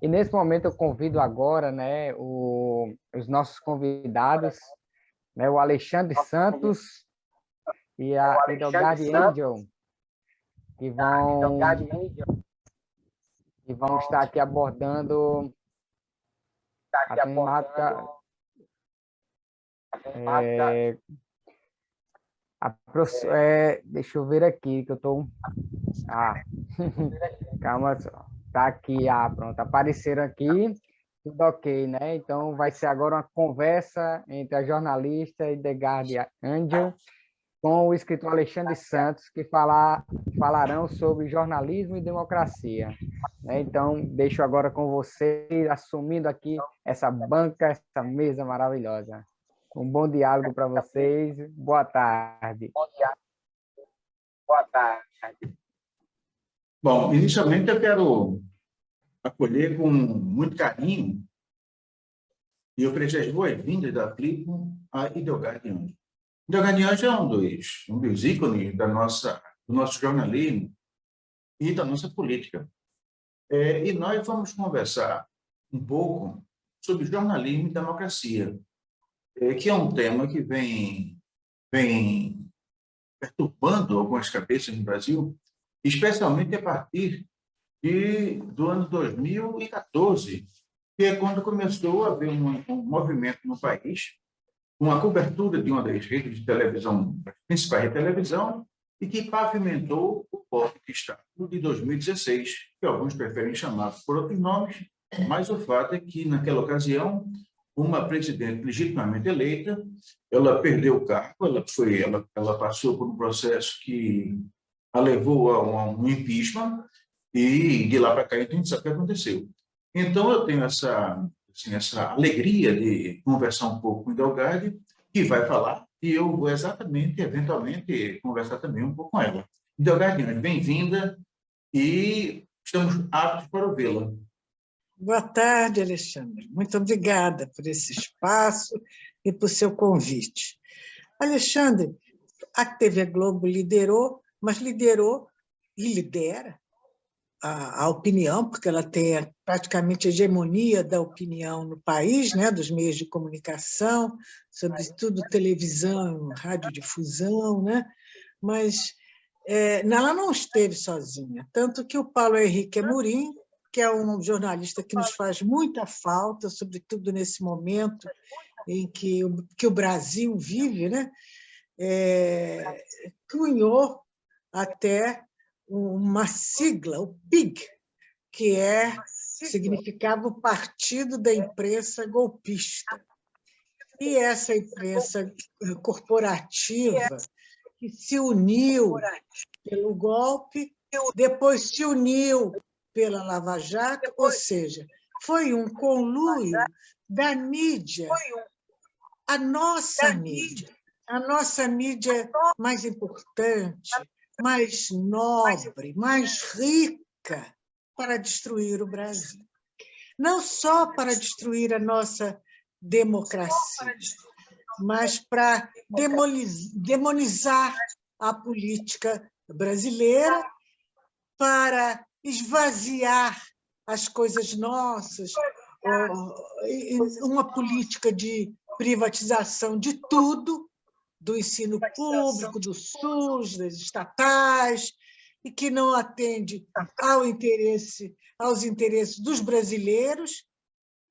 E nesse momento eu convido agora, né, os nossos convidados, né, o Alexandre Santos e a Edelgard Angel, que vão estar aqui abordando a temática, deixa eu ver aqui, que eu estou... Ah, calma só. Tá aqui, pronto, apareceram aqui, tudo ok, né? Então vai ser agora uma conversa entre a jornalista Edelgard Angel com o escritor Alexandre Santos, que falarão sobre jornalismo e democracia, né? Então, deixo agora com vocês, assumindo aqui essa banca, essa mesa maravilhosa. Um bom diálogo para vocês. Boa tarde. Boa tarde. Bom, inicialmente eu quero acolher com muito carinho e oferecer as boas-vindas da Tribo a Edelgard Angel. Edelgard Angel é um dos ícones do nosso jornalismo e da nossa política. E nós vamos conversar um pouco sobre jornalismo e democracia, que é um tema que vem perturbando algumas cabeças no Brasil, especialmente a partir do ano 2014, que é quando começou a haver um movimento no país, uma cobertura de uma das redes de televisão, das principais de televisão, e que pavimentou o golpe de Estado de 2016, que alguns preferem chamar por outros nomes, mas o fato é que, naquela ocasião, uma presidente legitimamente eleita, ela perdeu o cargo, ela passou por um processo que a levou a um impeachment, e de lá para cá a gente sabe o que aconteceu. Então, eu tenho essa alegria de conversar um pouco com o Edelgard, que vai falar, e eu vou eventualmente, conversar também um pouco com ela. Edelgard, bem-vinda, e estamos aptos para ouvi-la. Boa tarde, Alexandre. Muito obrigada por esse espaço e por seu convite. Alexandre, a TV Globo liderou, mas liderou e lidera a opinião, porque ela tem praticamente a hegemonia da opinião no país, né, dos meios de comunicação, sobretudo televisão, radiodifusão, né? Mas ela não esteve sozinha, tanto que o Paulo Henrique Amorim, que é um jornalista que nos faz muita falta, sobretudo nesse momento em que o Brasil vive, né? Cunhou até uma sigla, o PIG, que significava o Partido da Imprensa Golpista. E essa imprensa corporativa que se uniu pelo golpe, depois se uniu pela Lava Jato, ou seja, foi um conluio da mídia, a nossa mídia mais importante, mais nobre, mais rica para destruir o Brasil. Não só para destruir a nossa democracia, mas para demonizar a política brasileira, para esvaziar as coisas nossas, uma política de privatização de tudo, do ensino público, do SUS, das estatais, e que não atende aos interesses dos brasileiros,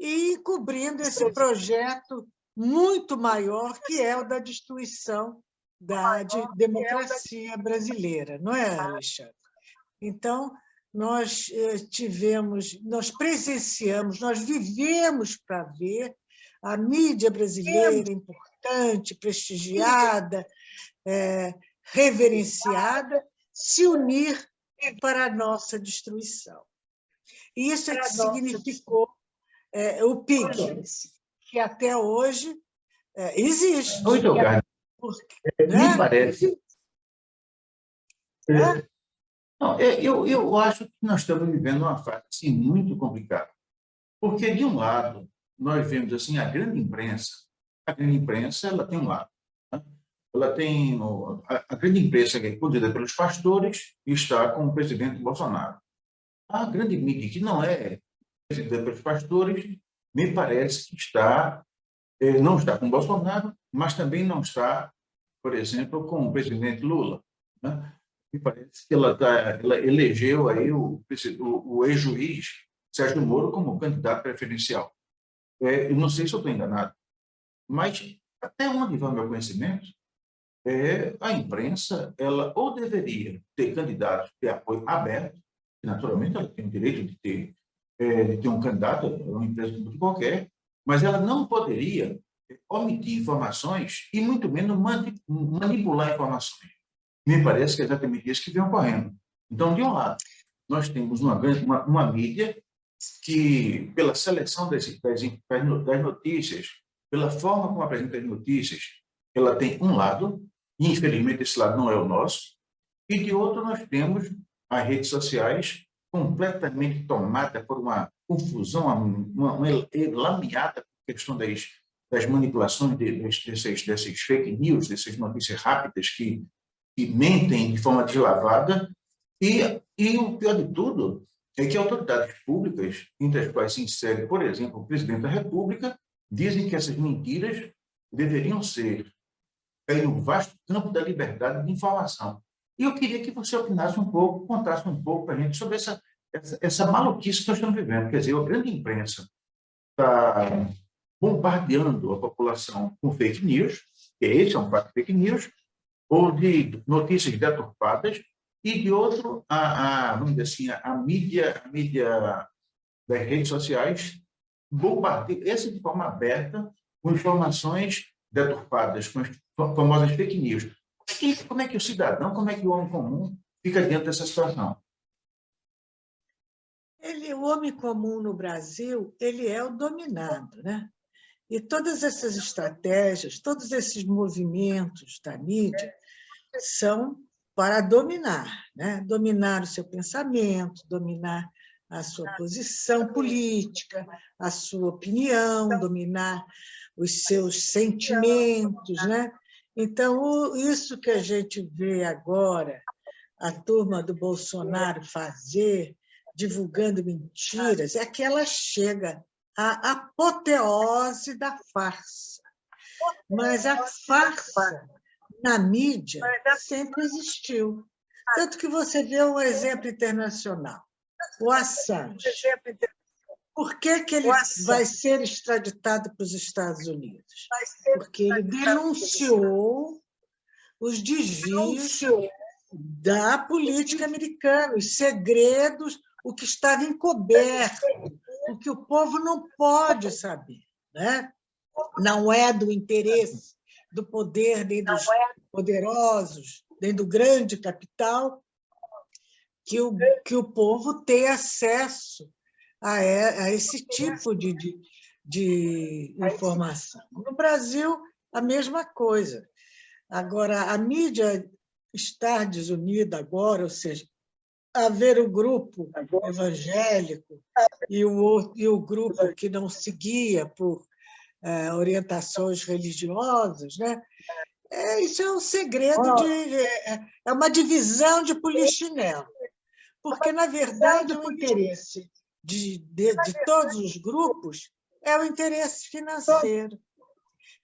e cobrindo esse projeto muito maior, que é o da destruição da democracia brasileira, não é, Alexandre? Então, nós presenciamos, nós vivemos para ver a mídia brasileira importante, prestigiada, reverenciada, se unir para a nossa destruição. E isso é que significou o PIG, que até hoje existe. Muito obrigado. Me parece... Não, eu acho que nós estamos vivendo uma fase assim, muito complicada. Porque, de um lado, nós vemos assim, a grande imprensa ela tem um lado. Né? Ela tem a grande imprensa, que é conduzida pelos pastores, e está com o presidente Bolsonaro. A grande mídia, que não é presidida pelos pastores, me parece que não está com Bolsonaro, mas também não está, por exemplo, com o presidente Lula, né? Me parece que ela elegeu aí o ex-juiz Sérgio Moro como candidato preferencial. Eu não sei se eu estou enganado, mas até onde vai o meu conhecimento, a imprensa ela ou deveria ter candidatos de apoio aberto, que naturalmente ela tem o direito de ter um candidato, uma empresa pública qualquer, mas ela não poderia omitir informações e muito menos manipular informações. Me parece que é exatamente isso que vem ocorrendo. Então, de um lado, nós temos uma mídia que, pela seleção das notícias, pela forma como apresenta as notícias, ela tem um lado, e infelizmente esse lado não é o nosso, e de outro nós temos as redes sociais completamente tomadas por uma confusão, uma lameada por questão das manipulações desses fake news, dessas notícias rápidas que mentem de forma deslavada, e o pior de tudo é que autoridades públicas, entre as quais se insere, por exemplo, o presidente da República, dizem que essas mentiras deveriam ser no vasto campo da liberdade de informação. E eu queria que você opinasse um pouco, contasse um pouco para a gente sobre essa maluquice que nós estamos vivendo. Quer dizer, a grande imprensa está bombardeando a população com fake news, que esse é um fato de fake news, ou de notícias deturpadas, e de outro, vamos dizer assim, a mídia das redes sociais bombardeia, essa de forma aberta, com informações deturpadas, com as famosas fake news. Como é que o cidadão, como é que o homem comum fica dentro dessa situação? O homem comum no Brasil, ele é o dominado, né? E todas essas estratégias, todos esses movimentos da mídia são para dominar, né? Dominar o seu pensamento, dominar a sua posição política, a sua opinião, dominar os seus sentimentos, né? Então, isso que a gente vê agora, a turma do Bolsonaro fazer, divulgando mentiras, é que ela chega à apoteose da farsa. Mas a farsa na mídia sempre existiu. Tanto que você vê um exemplo internacional, o Assange. Por que ele vai ser extraditado para os Estados Unidos? Porque ele denunciou os desvios da política americana, os segredos, o que estava encoberto, o que o povo não pode saber, né? Não é do interesse do poder, nem dos poderosos, nem do grande capital, que o povo tenha acesso a esse tipo de informação. No Brasil, a mesma coisa. Agora, a mídia estar desunida agora, ou seja, haver o grupo evangélico e o grupo que não seguia por orientações religiosas, né? Isso é um segredo, é uma divisão de polichinelo, porque, na verdade, o interesse de todos os grupos é o interesse financeiro,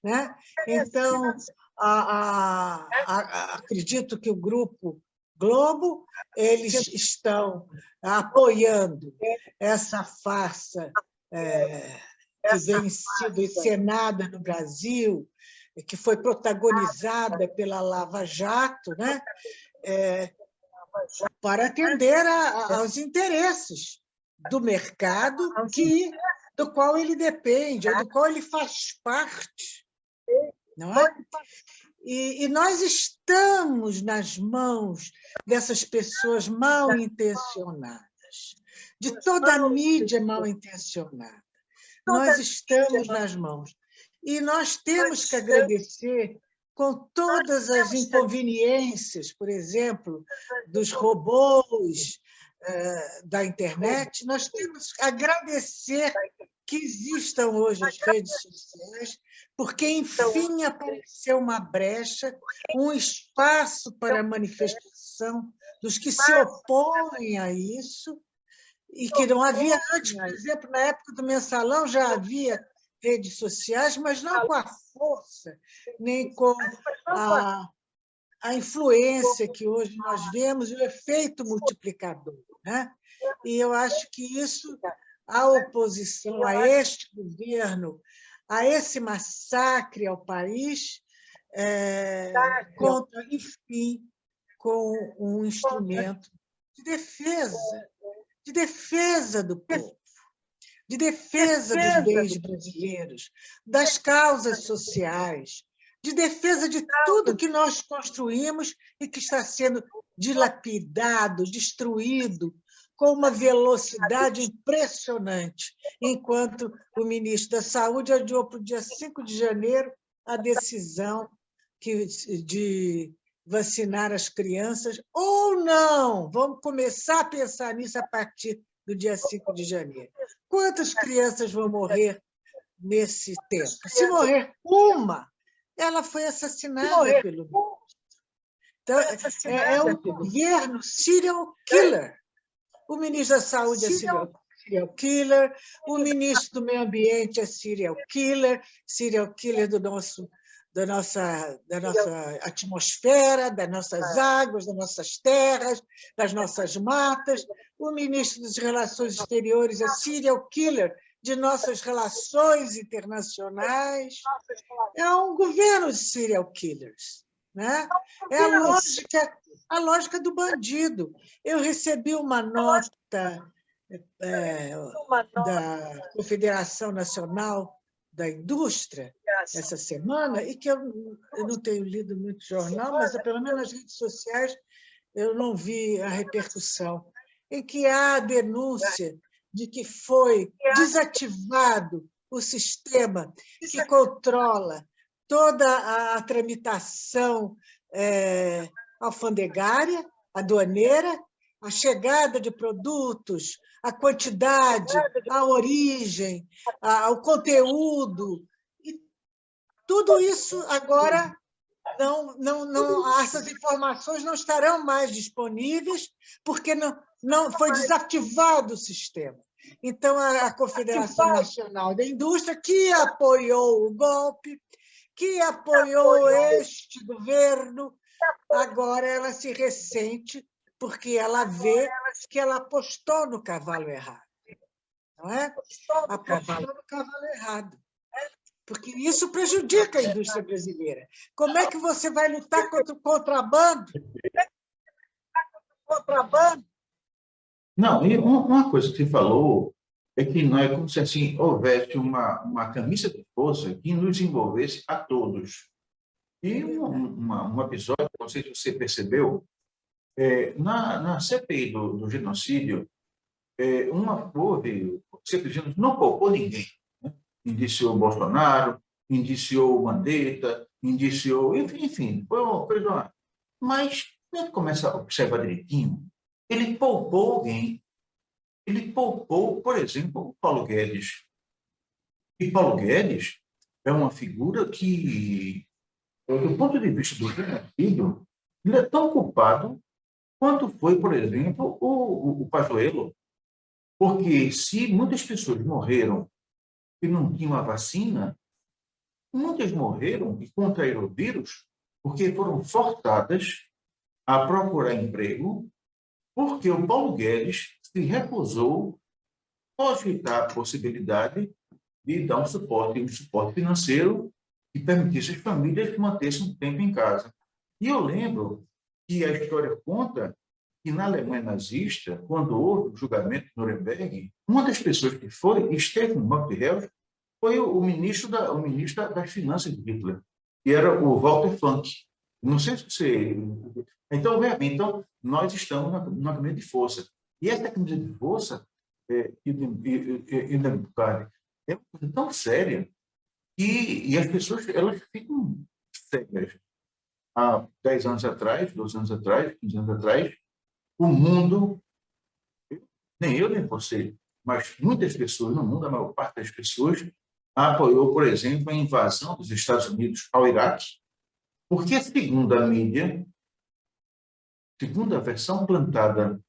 né? Então, acredito que o Grupo Globo, eles estão apoiando essa farsa que vem sido encenada no Brasil, que foi protagonizada pela Lava Jato, né? Para atender aos interesses do mercado do qual ele depende, ou do qual ele faz parte. Não é? E nós estamos nas mãos dessas pessoas mal intencionadas, de toda a mídia mal intencionada. Nós estamos nas mãos. E nós temos que agradecer com todas as inconveniências, por exemplo, dos robôs da internet, nós temos que agradecer que existam hoje as redes sociais, porque, enfim, apareceu uma brecha, um espaço para a manifestação dos que se opõem a isso, e que não havia antes. Por exemplo, na época do Mensalão já havia redes sociais, mas não com a força, nem com a influência que hoje nós vemos, o efeito multiplicador, né? E eu acho que isso, a oposição a este governo, a esse massacre ao país, conta, enfim, com um instrumento de defesa do povo, de defesa dos bens brasileiros, das causas sociais, de defesa de tudo que nós construímos e que está sendo dilapidado, destruído, com uma velocidade impressionante, enquanto o ministro da Saúde adiou para o dia 5 de janeiro a decisão de vacinar as crianças, ou não, vamos começar a pensar nisso a partir do dia 5 de janeiro. Quantas crianças vão morrer nesse tempo? Se morrer uma, ela foi assassinada pelo mundo. Então, é um governo serial killer. O ministro da Saúde é serial killer, o ministro do Meio Ambiente é serial killer da nossa atmosfera, das nossas águas, das nossas terras, das nossas matas. O ministro das Relações Exteriores é serial killer de nossas relações internacionais. É um governo de serial killers, né? É a lógica do bandido. Eu recebi uma nota da Confederação Nacional da Indústria essa semana, e que eu não tenho lido muito jornal, mas pelo menos nas redes sociais eu não vi a repercussão, em que há a denúncia de que foi desativado o sistema que controla toda a tramitação alfandegária, aduaneira, a chegada de produtos, a quantidade, a origem, o conteúdo. E tudo isso agora essas informações não estarão mais disponíveis porque não foi desativado o sistema. Então, a Confederação Nacional da Indústria, que apoiou o golpe, que apoiou este governo, agora ela se ressente porque ela vê que ela apostou no cavalo errado. Não é? Apostou no cavalo errado. Porque isso prejudica a indústria brasileira. Como é que você vai lutar contra o contrabando? Não, e uma coisa que você falou é que não é como se assim houvesse uma camisa de força que nos envolvesse a todos. E um episódio, não sei se você percebeu, na CPI do genocídio, houve, simplesmente não poupou ninguém. Né? Indiciou Bolsonaro, indiciou Mandetta, indiciou, enfim, foi uma coisa. Mas, quando a gente começa a observar direitinho, ele poupou alguém. Ele poupou, por exemplo, o Paulo Guedes. E Paulo Guedes é uma figura que, do ponto de vista do genocídio, ele é tão culpado quanto foi, por exemplo, o Pazuello. Porque se muitas pessoas morreram e não tinham a vacina, muitas morreram e contraíram o vírus porque foram forçadas a procurar emprego, porque o Paulo Guedes se recusou a cogitar a possibilidade de dar um suporte financeiro que permitisse às famílias manter-se um tempo em casa. E eu lembro que a história conta que na Alemanha nazista, quando houve o julgamento de Nuremberg, uma das pessoas que esteve no banco de réus foi o ministro das Finanças de Hitler, que era o Walter Funk. Não sei se você... Então, nós estamos numa camisa de força. E essa camisa de força é uma coisa tão séria e as pessoas elas ficam cegas. Há 10 anos atrás, 12 anos atrás, 15 anos atrás, o mundo, nem eu nem você, mas muitas pessoas no mundo, a maior parte das pessoas, apoiou, por exemplo, a invasão dos Estados Unidos ao Iraque, porque, segundo a mídia, segundo a versão plantada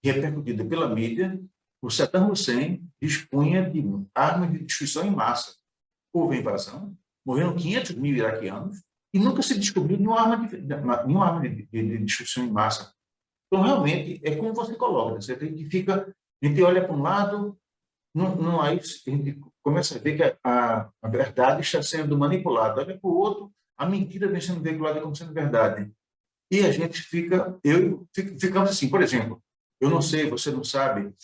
e repercutida pela mídia, o Saddam Hussein dispunha de armas de destruição em massa. Houve invasão, morreram 500 mil iraquianos e nunca se descobriu nenhuma arma de destruição em massa. Então, realmente, é como você coloca, você tem que fica, a gente olha para um lado, não, aí a gente começa a ver que a verdade está sendo manipulada, olha para o outro, a mentira vem sendo veiculada como sendo verdade. E a gente ficamos assim, por exemplo, eu não sei, você não sabe,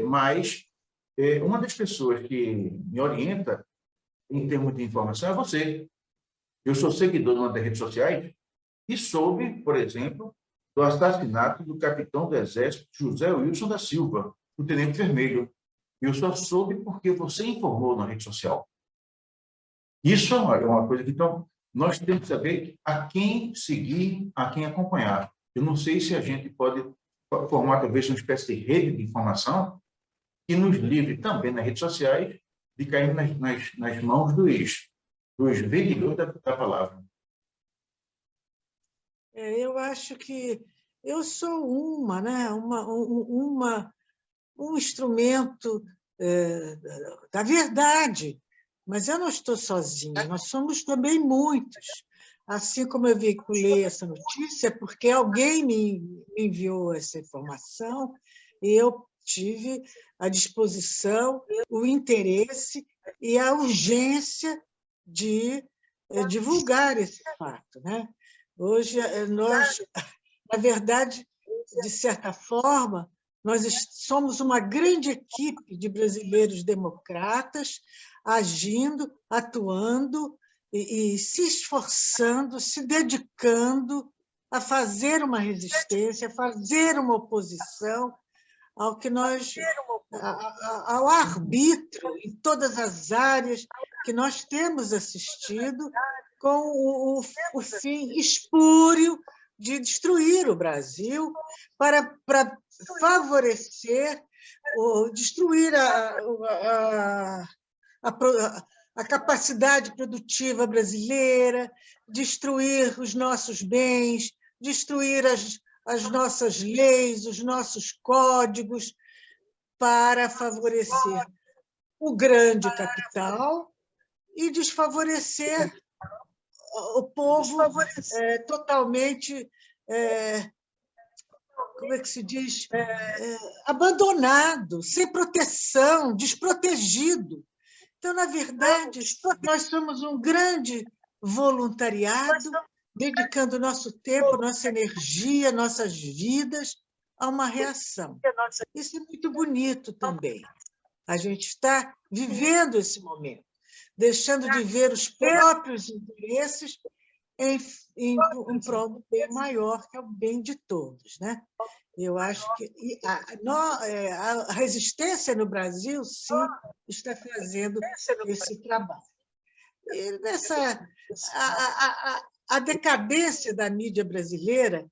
mas uma das pessoas que me orienta em termos de informação é você. Eu sou seguidor de uma das redes sociais e soube, por exemplo, do assassinato do capitão do Exército José Wilson da Silva, o Tenente Vermelho. Eu só soube porque você informou na rede social. Isso é uma coisa que, então, nós temos que saber a quem seguir, a quem acompanhar. Eu não sei se a gente pode formar, talvez, uma espécie de rede de informação que nos livre também nas redes sociais de cair nas mãos dos vendedores da palavra. Eu acho que eu sou um instrumento da verdade, mas eu não estou sozinha, nós somos também muitos. Assim como eu veiculei essa notícia, porque alguém me enviou essa informação e eu tive a disposição, o interesse e a urgência de divulgar esse fato, né? Hoje, nós, na verdade, de certa forma, nós somos uma grande equipe de brasileiros democratas agindo, atuando e se esforçando, se dedicando a fazer uma resistência, a fazer uma oposição ao que ao arbítrio em todas as áreas que nós temos assistido com o fim espúrio de destruir o Brasil para favorecer ou destruir a capacidade produtiva brasileira, destruir os nossos bens, destruir as nossas leis, os nossos códigos, para favorecer o grande capital e desfavorecer o povo totalmente, como é que se diz, abandonado, sem proteção, desprotegido. Então, na verdade, nós somos um grande voluntariado, dedicando nosso tempo, nossa energia, nossas vidas a uma reação. Isso é muito bonito também. A gente está vivendo esse momento, deixando de ver os próprios interesses em prol do bem maior, que é o bem de todos, né? Eu acho que a resistência no Brasil, sim, está fazendo esse trabalho. E a decadência da mídia brasileira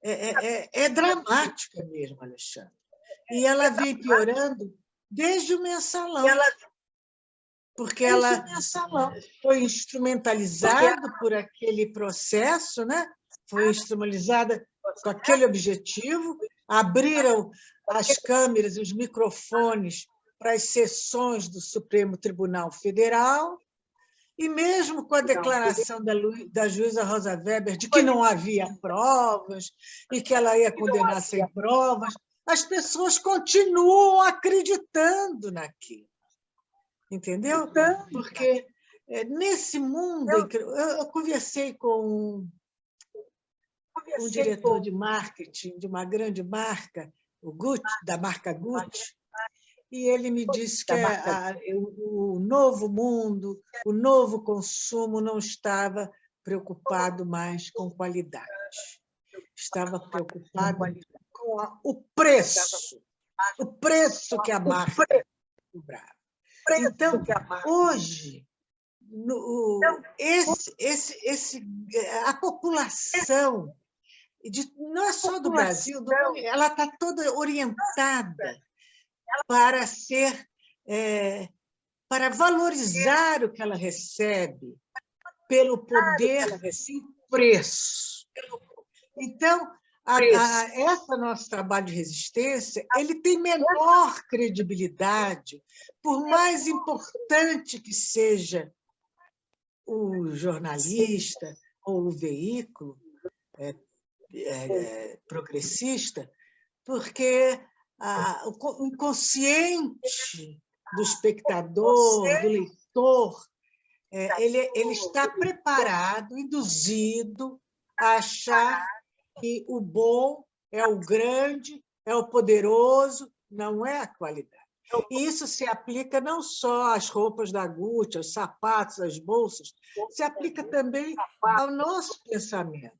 é dramática mesmo, Alexandre. E ela vem piorando desde o Mensalão, porque ela foi instrumentalizada por aquele processo, né? Foi instrumentalizada com aquele objetivo, abriram as câmeras e os microfones para as sessões do Supremo Tribunal Federal, e mesmo com a declaração da juíza Rosa Weber de que não havia provas e que ela ia condenar sem provas, as pessoas continuam acreditando naquilo. Entendeu? Porque nesse mundo... Eu conversei com um diretor de marketing de uma grande marca, o Gucci, da marca Gucci, e ele me disse que o novo mundo, o novo consumo não estava preocupado mais com qualidade, estava preocupado com o preço que a marca cobrava. Então, hoje, a população, não é só do Brasil, ela está toda orientada para valorizar o que ela recebe pelo poder sem preço. Então, Esse nosso trabalho de resistência ele tem menor credibilidade, por mais importante que seja o jornalista ou o veículo progressista, porque o inconsciente do espectador, do leitor, ele está preparado, induzido a achar que o bom é o grande, é o poderoso, não é a qualidade. E isso se aplica não só às roupas da Gucci, aos sapatos, às bolsas, se aplica também ao nosso pensamento,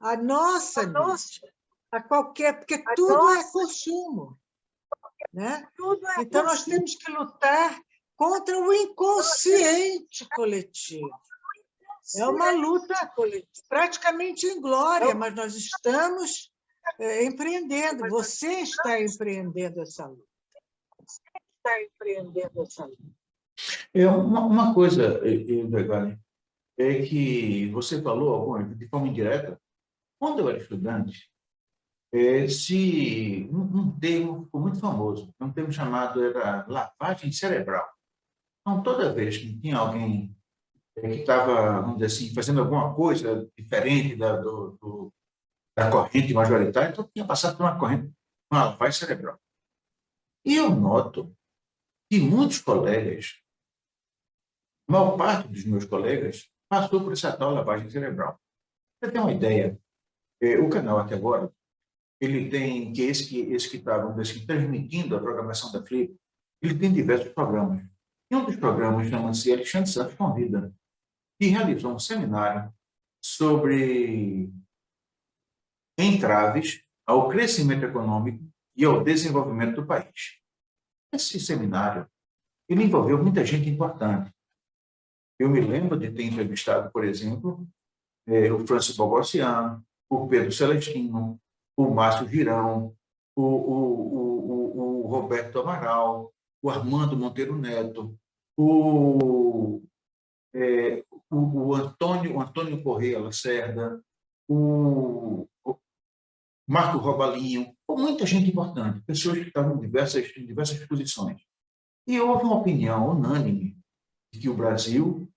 à nossa mídia, a qualquer, porque tudo é consumo, né? Então, nós temos que lutar contra o inconsciente coletivo. É uma luta praticamente inglória, mas nós estamos empreendendo. Você está empreendendo essa luta. Uma coisa, Degali, é que você falou de forma indireta. Quando eu era estudante, um termo ficou muito famoso, um termo chamado era lavagem cerebral. Então, toda vez que tinha alguém que estava, vamos dizer assim, fazendo alguma coisa diferente da corrente majoritária, então tinha passado por uma lavagem cerebral. E eu noto que muitos colegas, a maior parte dos meus colegas, passou por essa tal lavagem cerebral. Você tem uma ideia? O canal até agora, ele tem, que esse que está, vamos dizer assim, transmitindo a programação da Flip, ele tem diversos programas. E um dos programas chama-se Alexandre Santos Convida, que realizou um seminário sobre entraves ao crescimento econômico e ao desenvolvimento do país. Esse seminário ele envolveu muita gente importante. Eu me lembro de ter entrevistado, por exemplo, o Francis Bogossian, o Pedro Celestino, o Márcio Girão, o Roberto Amaral, o Armando Monteiro Neto, o Antônio Correia Lacerda, o Marco Robalinho, muita gente importante, pessoas que estavam em diversas posições. E houve uma opinião unânime de que o Brasil,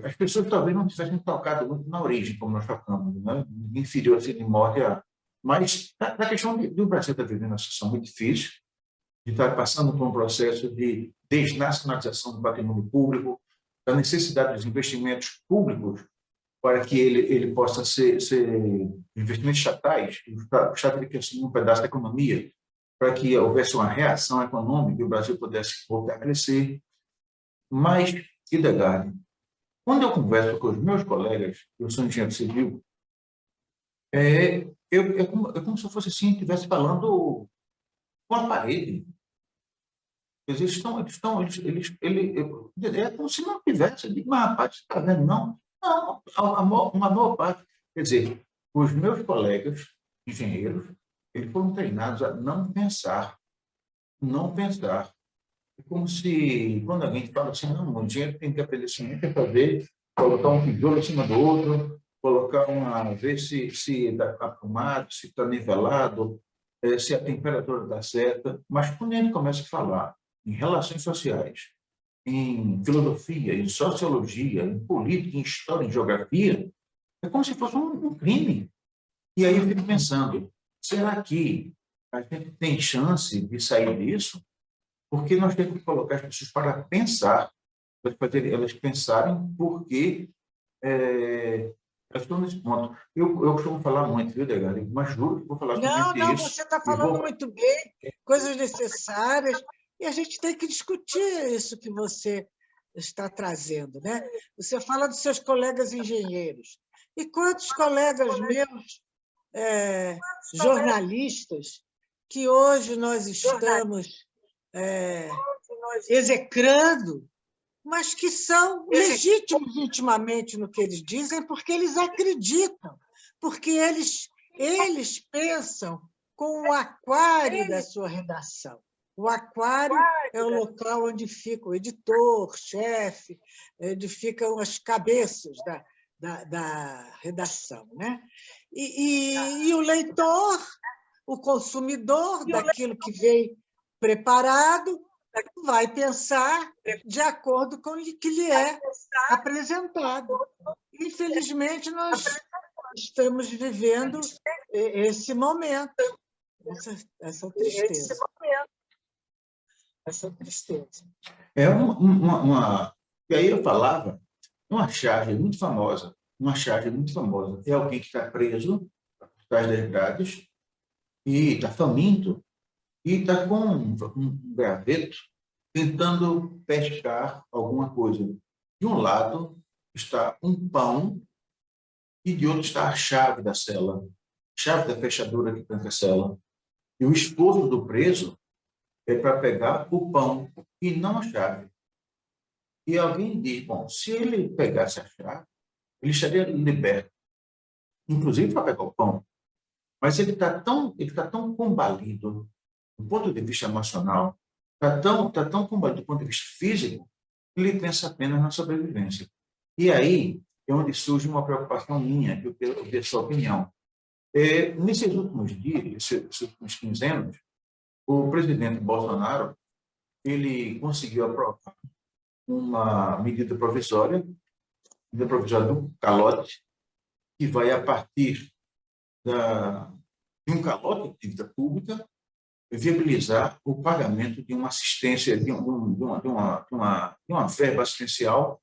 as pessoas talvez não tivessem tocado muito na origem, como nós tocamos, né? Inferior assim, de memória, mas a questão do Brasil estar vivendo uma situação muito difícil, de estar passando por um processo de desnacionalização do patrimônio público, da necessidade dos investimentos públicos para que ele possa ser investimentos estatais, o Estado tem que assumir um pedaço da economia, para que houvesse uma reação econômica e o Brasil pudesse voltar a crescer. Mas, Hildegard, quando eu converso com os meus colegas, eu sou engenheiro civil, é como se eu fosse assim, estivesse falando com a parede. Eles é como se não tivesse. Eu digo, mas rapaz, você está vendo? Não, uma boa parte. Quer dizer, os meus colegas engenheiros, eles foram treinados a não pensar. Não pensar. É como se, quando alguém fala assim, não, o engenheiro tem que aprender assim, tem que fazer, colocar um tijolo em cima do outro, ver se está aprumado, se está nivelado, se a temperatura está certa. Mas quando a gente começa a falar em relações sociais, em filosofia, em sociologia, em política, em história, em geografia, é como se fosse um crime. E aí eu fico pensando, será que a gente tem chance de sair disso? Porque nós temos que colocar as pessoas para pensar, para fazer elas pensarem por que elas estão nesse ponto. Eu costumo falar muito, viu, Degali? Mas juro que vou falar somente Não, isso. você está falando muito bem, coisas necessárias, e a gente tem que discutir isso que você está trazendo, né? Você fala dos seus colegas engenheiros. E quantos colegas meus, jornalistas, que hoje nós estamos execrando, mas que são legítimos intimamente no que eles dizem, porque eles acreditam, porque eles pensam com o aquário da sua redação. O aquário é o local onde fica o editor, chefe, onde ficam as cabeças da redação, né? E o leitor, o consumidor daquilo que veio preparado, vai pensar de acordo com o que lhe é apresentado. Infelizmente, nós estamos vivendo esse momento, essa tristeza. Essa tristeza. É e aí eu falava, uma charge muito famosa, é alguém que está preso por trás das grades e está faminto e está com um graveto tentando pescar alguma coisa. De um lado está um pão e de outro está a chave da cela, chave da fechadura que tranca a cela. E o esforço do preso é para pegar o pão e não a chave. E alguém diz, bom, se ele pegasse a chave, ele estaria liberto, inclusive para pegar o pão. Mas ele está tão combalido do ponto de vista emocional, está tão combalido do ponto de vista físico, que ele pensa apenas na sobrevivência. E aí é onde surge uma preocupação minha, que eu quero a sua opinião. Nesses últimos dias, esses últimos 15 anos, o presidente Bolsonaro ele conseguiu aprovar uma medida provisória do calote, que vai, a partir de um calote de dívida pública, viabilizar o pagamento de uma assistência, de uma verba assistencial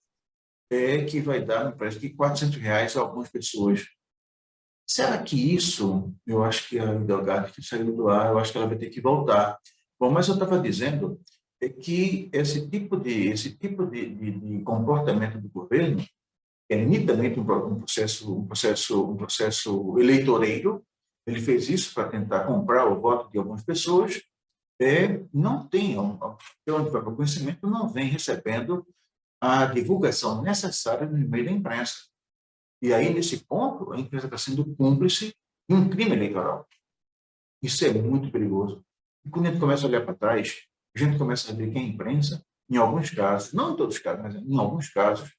que vai dar, me parece, que R$ 400 a algumas pessoas. Será que isso, eu acho que a Delgado que saiu do ar, eu acho que ela vai ter que voltar. Bom, mas eu estava dizendo que esse tipo de comportamento do governo é nitidamente um processo eleitoreiro. Ele fez isso para tentar comprar o voto de algumas pessoas. Não tem, onde vai para o conhecimento, não vem recebendo a divulgação necessária no meio da imprensa. E aí, nesse ponto, a imprensa está sendo cúmplice de um crime eleitoral. Isso é muito perigoso. E quando a gente começa a olhar para trás, a gente começa a ver que a imprensa, em alguns casos, não em todos os casos, mas em alguns casos,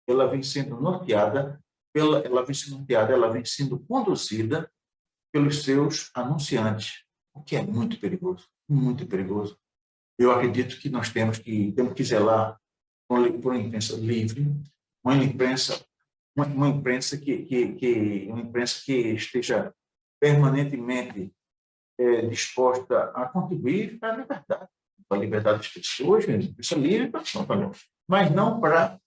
ela vem sendo norteada, ela vem sendo conduzida pelos seus anunciantes, o que é muito perigoso, muito perigoso. Eu acredito que nós temos que zelar por uma imprensa livre, uma imprensa que esteja permanentemente disposta a contribuir para a liberdade das pessoas, imprensa livre, mas não para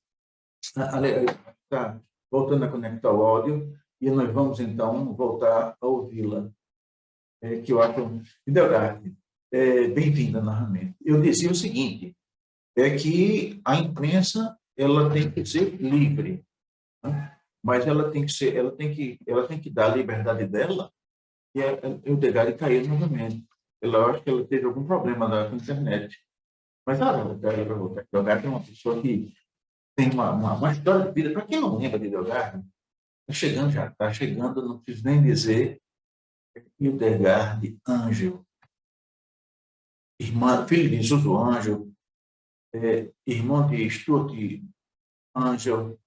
voltando a conectar o áudio, e nós vamos então voltar a ouvi-la, que eu acho Delgado, bem-vinda novamente. Eu dizia o seguinte, que a imprensa ela tem que ser livre, né? Mas ela tem que dar a liberdade dela, e o Delgado caiu novamente. Eu acho que ela teve algum problema com a internet. Mas ela vai voltar. O Delgado é uma pessoa que tem uma história de vida. Para quem não lembra de Delgado, está chegando, não preciso nem dizer, Hildegard Ângelo, filho de Zuzu Ângelo, irmão de Stuart Ângelo.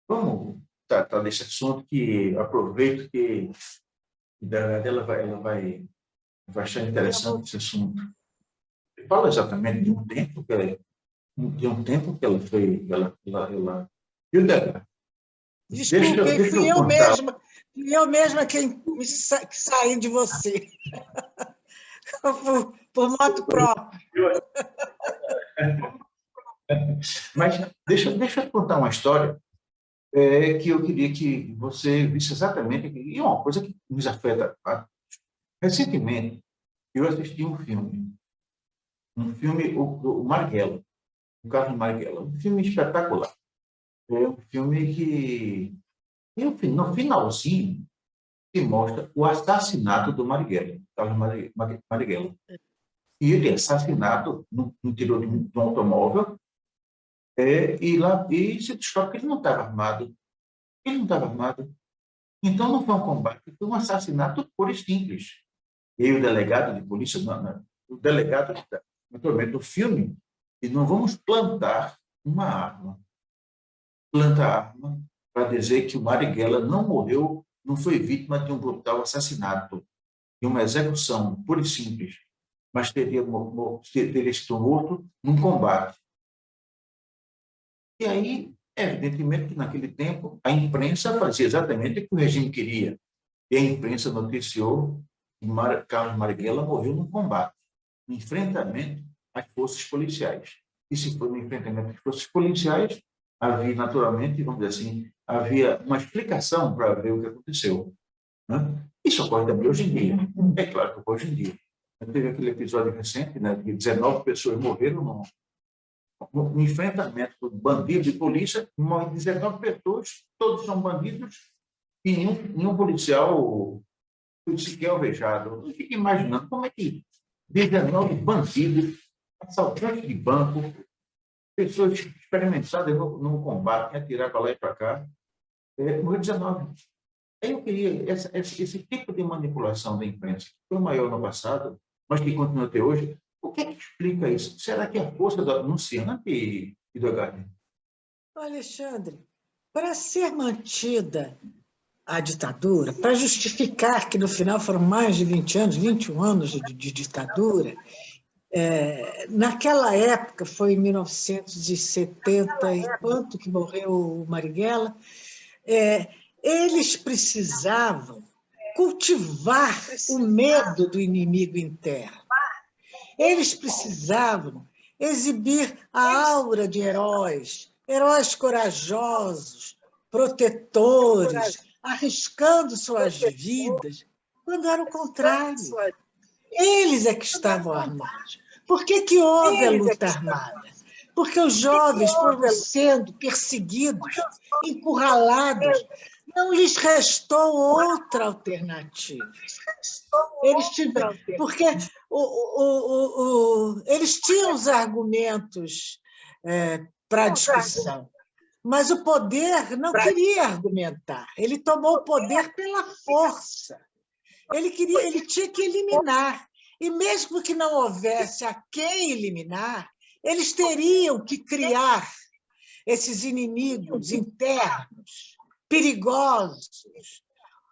Vamos tratar desse assunto, que aproveito que ela vai achar interessante esse assunto. Fala exatamente de um tempo que ela foi... Hildegard, Desculpe, fui eu mesma quem saí de você, por moto próprio. Mas deixa eu contar uma história que eu queria que você visse exatamente, e é uma coisa que nos afeta. Recentemente, eu assisti um filme, o Marighella, o Carlos Marighella, um filme espetacular. É um filme que, no finalzinho, se mostra o assassinato do Marighella, Carlos Marighella. E ele é assassinado no interior de um automóvel, e se descobre que ele não estava armado. Então, não foi um combate, foi um assassinato puro e simples. E o delegado de polícia, o delegado, naturalmente, do filme, e não vamos plantar uma arma. planta arma para dizer que o Marighella não morreu, não foi vítima de um brutal assassinato, de uma execução pura e simples, mas teria sido morto num combate. E aí, evidentemente, que naquele tempo a imprensa fazia exatamente o que o regime queria. E a imprensa noticiou que Carlos Marighella morreu num combate, no enfrentamento às forças policiais. E se foi no enfrentamento às forças policiais, havia, naturalmente, vamos dizer assim, havia uma explicação para ver o que aconteceu. Né? Isso ocorre também hoje em dia. É claro que ocorre hoje em dia. Teve aquele episódio recente, né, de 19 pessoas morreram no enfrentamento com bandidos e polícia, morrem 19 pessoas, todos são bandidos, e nenhum policial foi sequer alvejado. Eu fico imaginando como é que 19 bandidos, assaltantes de banco, pessoas experimentadas no combate, em atirar para lá e para cá, morreu 19. Aí eu queria, esse tipo de manipulação da imprensa, que foi maior no passado, mas que continua até hoje, o que é que explica isso? Será que é a força do anunciante e do HD? Alexandre, para ser mantida a ditadura, para justificar que no final foram mais de 20 anos, 21 anos de ditadura, naquela época, foi em 1970 e quanto que morreu o Marighella, eles precisavam cultivar o medo do inimigo interno. Eles precisavam exibir a aura de heróis, heróis corajosos, protetores, arriscando suas vidas, quando era o contrário. Eles é que estavam armados. Por que houve a luta armada? Porque os jovens foram sendo perseguidos, encurralados, não lhes restou outra alternativa. Eles tiveram, porque eles tinham os argumentos para a discussão, mas o poder não queria argumentar. Ele tomou o poder pela força. Ele tinha que eliminar. E mesmo que não houvesse a quem eliminar, eles teriam que criar esses inimigos internos, perigosos.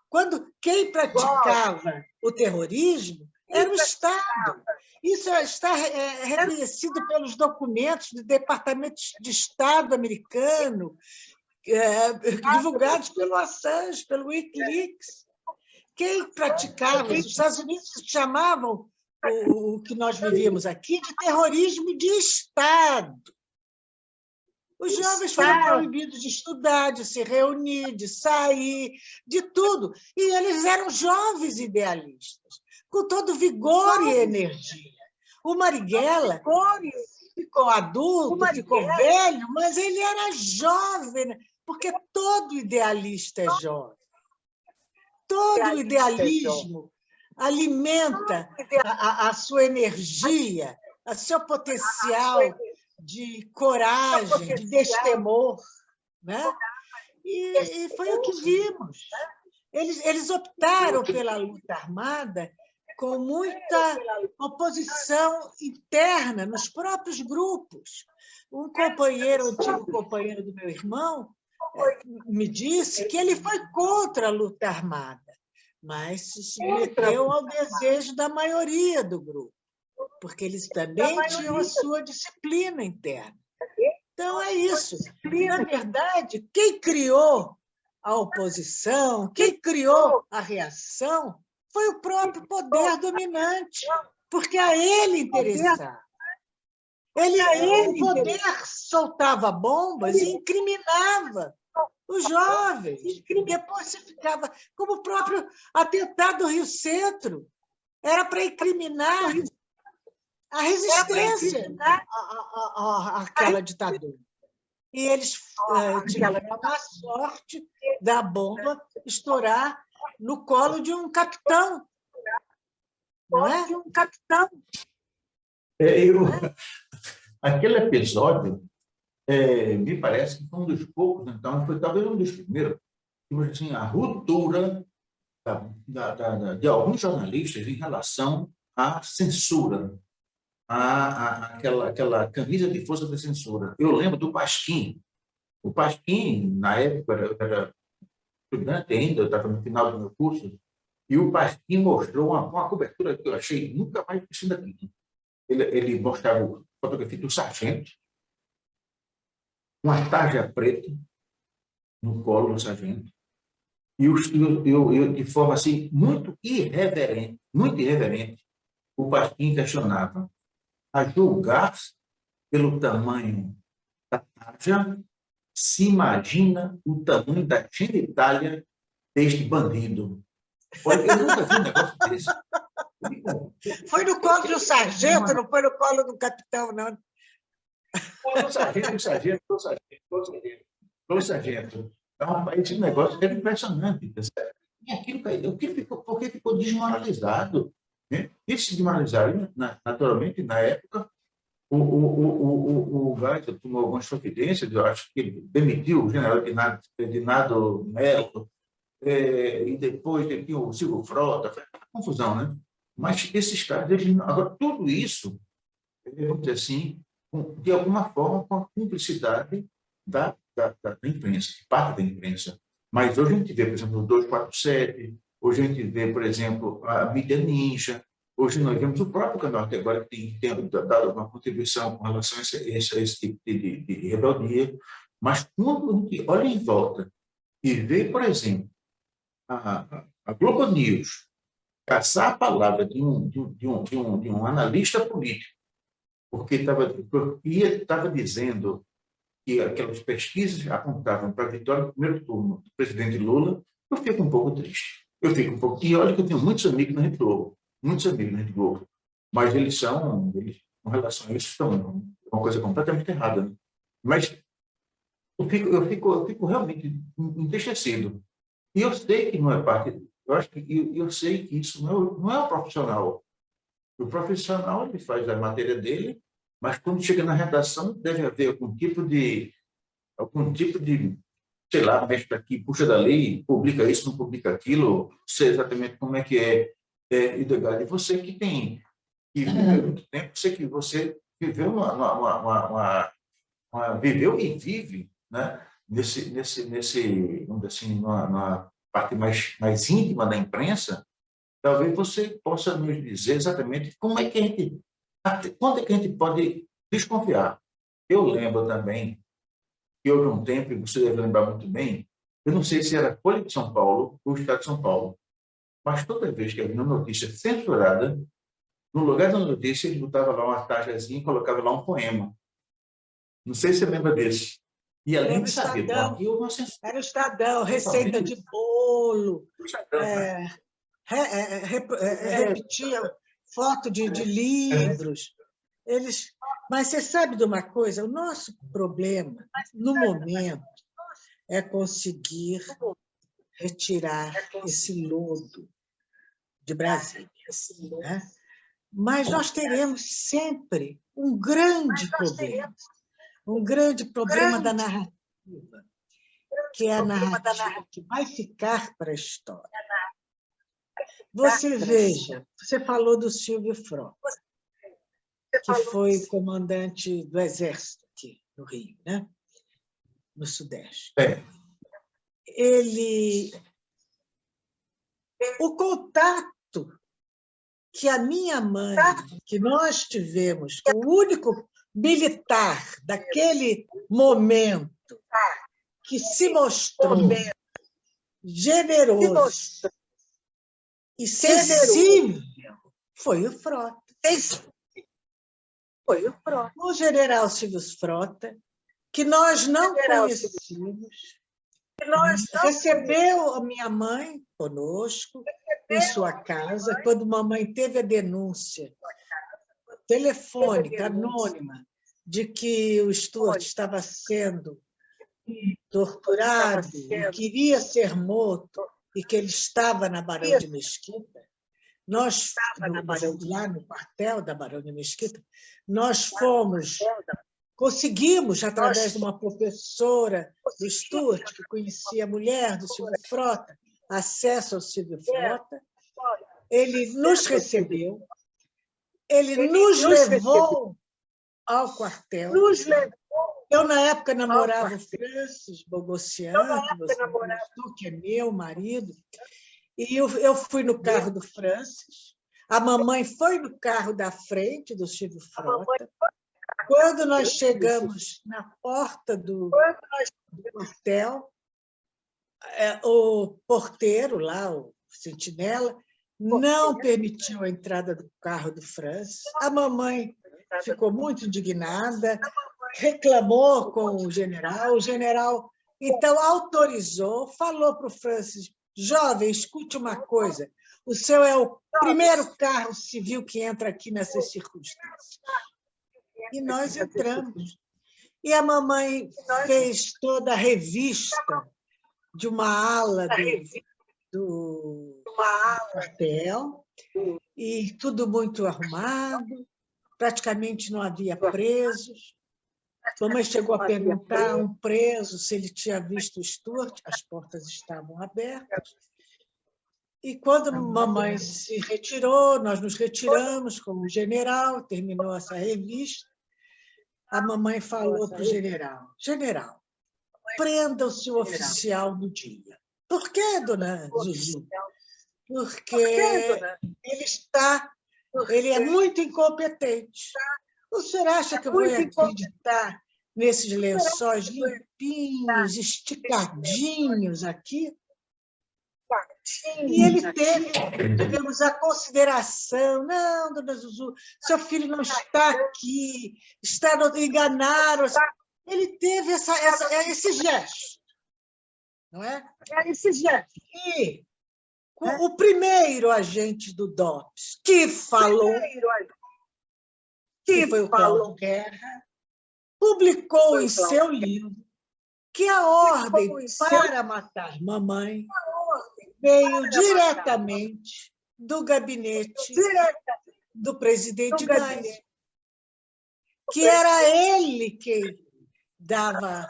Quando quem praticava o terrorismo era o Estado. Isso está reconhecido pelos documentos do Departamento de Estado americano, divulgados pelo Assange, pelo Wikileaks. Quem praticava, os Estados Unidos chamavam o que nós vivíamos aqui de terrorismo de Estado. Os jovens foram proibidos de estudar, de se reunir, de sair, de tudo. E eles eram jovens idealistas, com todo vigor e energia. O Marighella ficou adulto, ficou velho, mas ele era jovem, porque todo idealista é jovem. Todo idealismo alimenta a sua energia, o seu potencial de coragem, de destemor. Né? E foi o que vimos. Eles optaram pela luta armada com muita oposição interna nos próprios grupos. Um antigo companheiro do meu irmão, me disse que ele foi contra a luta armada, mas se submeteu ao desejo da maioria do grupo, porque eles também tinham a sua disciplina interna. Então, é isso. Na verdade, quem criou a oposição, quem criou a reação, foi o próprio poder dominante, porque a ele interessava. O poder soltava bombas e incriminava os jovens. Depois você ficava... Como o próprio atentado do Rio Centro, era para incriminar a resistência àquela ditadura. E eles tiveram a má sorte da bomba estourar no colo de um capitão. Não é? De um capitão. Aquele episódio, me parece que foi um dos poucos, então, foi talvez um dos primeiros, assim, a ruptura de alguns jornalistas em relação à censura, aquela camisa de força da censura. Eu lembro do Pasquim. O Pasquim, na época, eu era estudante ainda, eu estava no final do meu curso, e o Pasquim mostrou uma cobertura que eu achei nunca mais visto daqui. Ele mostrava a fotografia do sargento, uma tarja preta no colo do sargento, e de forma assim, muito irreverente, o Pasquim questionava, a julgar pelo tamanho da tarja, se imagina o tamanho da genitália deste bandido. Olha, eu nunca vi um negócio desse. Foi no colo do sargento, não foi no colo do capitão, não. Foi o sargento. Então, esse negócio era impressionante. E aquilo por que ficou desmoralizado? Né? Eles se desmoralizaram, naturalmente, na época, o Geisel tomou algumas providências, eu acho que ele demitiu o general Dinado Melo, e depois ele tinha o Silvio Frota, foi uma confusão, né? Mas esses caras, agora, tudo isso, vamos dizer assim, de alguma forma, com a cumplicidade da imprensa, de parte da imprensa. Mas hoje a gente vê, por exemplo, o 247, hoje a gente vê, por exemplo, a mídia ninja, hoje nós vemos o próprio canal, que agora tem dado uma contribuição com relação a esse tipo de rebeldia. Mas quando a gente olha em volta e vê, por exemplo, a Globo News caçar a palavra de um analista político, porque estava dizendo que aquelas pesquisas apontavam para a vitória do primeiro turno do presidente Lula, eu fico um pouco triste. E olha que eu tenho muitos amigos na Rede Globo, mas eles, com relação a isso, estão uma coisa completamente errada. Né? Mas eu fico realmente entristecido. E eu sei que não é parte, eu sei que isso não é o profissional. O profissional ele faz a matéria dele, mas quando chega na redação deve haver algum tipo de, sei lá, mexe para aqui, puxa dali, publica isso, não publica aquilo, não sei exatamente como é que é, Idegard. E você que viveu muito tempo, sei que você viveu viveu e vive, né? Nesse, vamos dizer assim, numa parte mais íntima da imprensa, talvez você possa nos dizer exatamente quando é que a gente pode desconfiar. Eu lembro também que houve um tempo, e você deve lembrar muito bem, eu não sei se era a Folha de São Paulo ou o Estado de São Paulo, mas toda vez que havia uma notícia censurada, no lugar da notícia, ele botava lá uma tarjazinha e colocava lá um poema. Não sei se você lembra desse. E além de saber, aqui houve uma censura. Era o Estadão, receita de bolo, repetia foto de livros. Mas você sabe de uma coisa? O nosso problema, no momento, é conseguir retirar esse lodo de Brasília. Né? Mas nós teremos sempre um grande problema da narrativa, que é a narrativa que vai ficar para a história. Você veja, você falou do Silvio Frota, que foi comandante do Exército aqui no Rio, né? No Sudeste. O contato que a minha mãe, que nós tivemos, o único militar daquele momento que se mostrou generoso e sensível foi o Frota. O general Silvio Frota, que nós não conhecíamos, recebeu a minha mãe conosco em sua casa, quando mamãe teve a denúncia telefônica, anônima, de que o Stuart estava sendo torturado e queria ser morto e que ele estava na Barão de Mesquita. Nós, lá no quartel da Barão de Mesquita, nós conseguimos, através de uma professora do Stuart, que conhecia a mulher do Silvio Frota, acesso ao Silvio Frota. Ele nos recebeu, ele nos levou ao quartel, Eu, na época, namorava o Francis Bogossian, que você conheceu, que é meu marido, e eu fui no carro do Francis, a mamãe foi no carro da frente do Silvio Frota. Quando nós chegamos na porta do quartel, o porteiro lá, o sentinela, não permitiu a entrada do carro do Francis. A mamãe ficou muito indignada, reclamou com o general, então, autorizou, falou para o Francis: jovem, escute uma coisa, o seu é o primeiro carro civil que entra aqui nessas circunstâncias. E nós entramos. E a mamãe fez toda a revista de uma ala do quartel, e tudo muito arrumado, praticamente não havia presos. A mamãe chegou a perguntar a um preso se ele tinha visto o Stuart, as portas estavam abertas. E quando a mamãe se retirou, nós nos retiramos com o general, terminou essa revista, a mamãe falou para o general: general, prenda o seu oficial no dia. Por quê, dona Zuzu? Porque ele é muito incompetente. O senhor acha que eu vou acreditar nesses lençóis limpinhos, esticadinhos aqui? E ele teve, digamos, a consideração: não, dona Zuzu, seu filho não está aqui, enganaram. Ele teve esse gesto, não é? Esse gesto. E o primeiro agente do DOPS que falou, que foi o Cláudio Guerra, publicou em seu livro que a ordem para matar mamãe veio diretamente do gabinete do presidente Geisel, que era ele quem dava,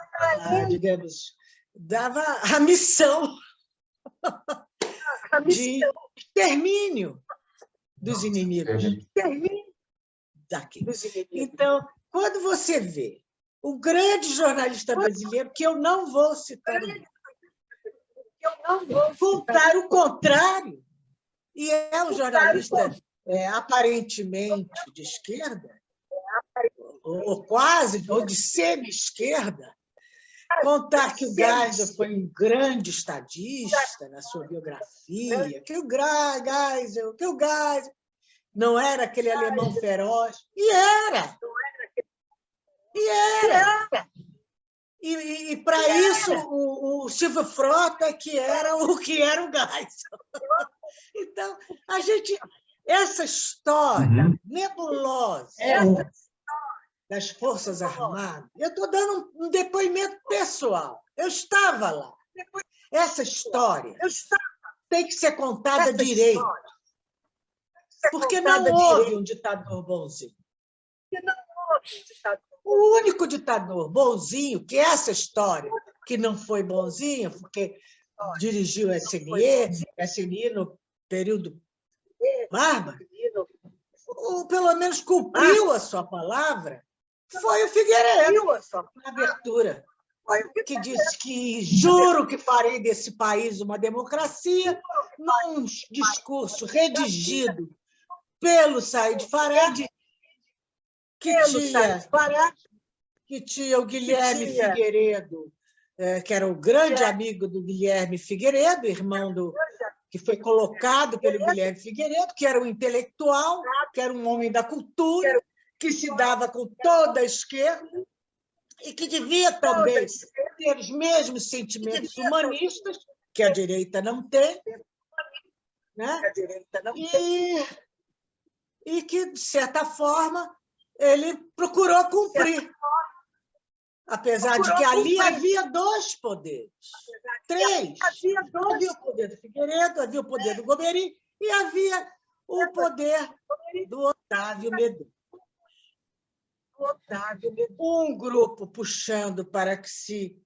digamos, dava a missão de extermínio dos inimigos daqui. Então, quando você vê o grande jornalista brasileiro, que eu não vou citar o nome, contar o contrário, e é um jornalista aparentemente de esquerda, ou quase, ou de semi-esquerda, contar que o Geisel foi um grande estadista na sua biografia, que o Geisel não era aquele alemão feroz, e era. E para isso, o Silvio Frota que era o Geisel. Então, essa história nebulosa das Forças Armadas, eu estou dando um depoimento pessoal. Eu estava lá. Essa história tem que ser contada direito, porque não houve um ditador bonzinho. O único ditador bonzinho, que essa história, que não foi bonzinho, porque dirigiu a SNI no período bárbaro, ou pelo menos cumpriu a sua palavra, foi o Figueiredo, na abertura, que disse que juro que farei desse país uma democracia, num discurso redigido pelo Said Farag, que tinha o Guilherme Figueiredo, que era o grande amigo do Guilherme Figueiredo, irmão que foi colocado pelo Guilherme Figueiredo, que era um intelectual, que era um homem da cultura, que se dava com toda a esquerda e que devia também ter os mesmos sentimentos humanistas, que a direita não tem, né? E que, de certa forma, ele procurou cumprir, apesar de que ali havia dois poderes, três. Havia o poder do Figueiredo, havia o poder do Gomeri e havia o poder do Otávio Medu. Um grupo puxando para que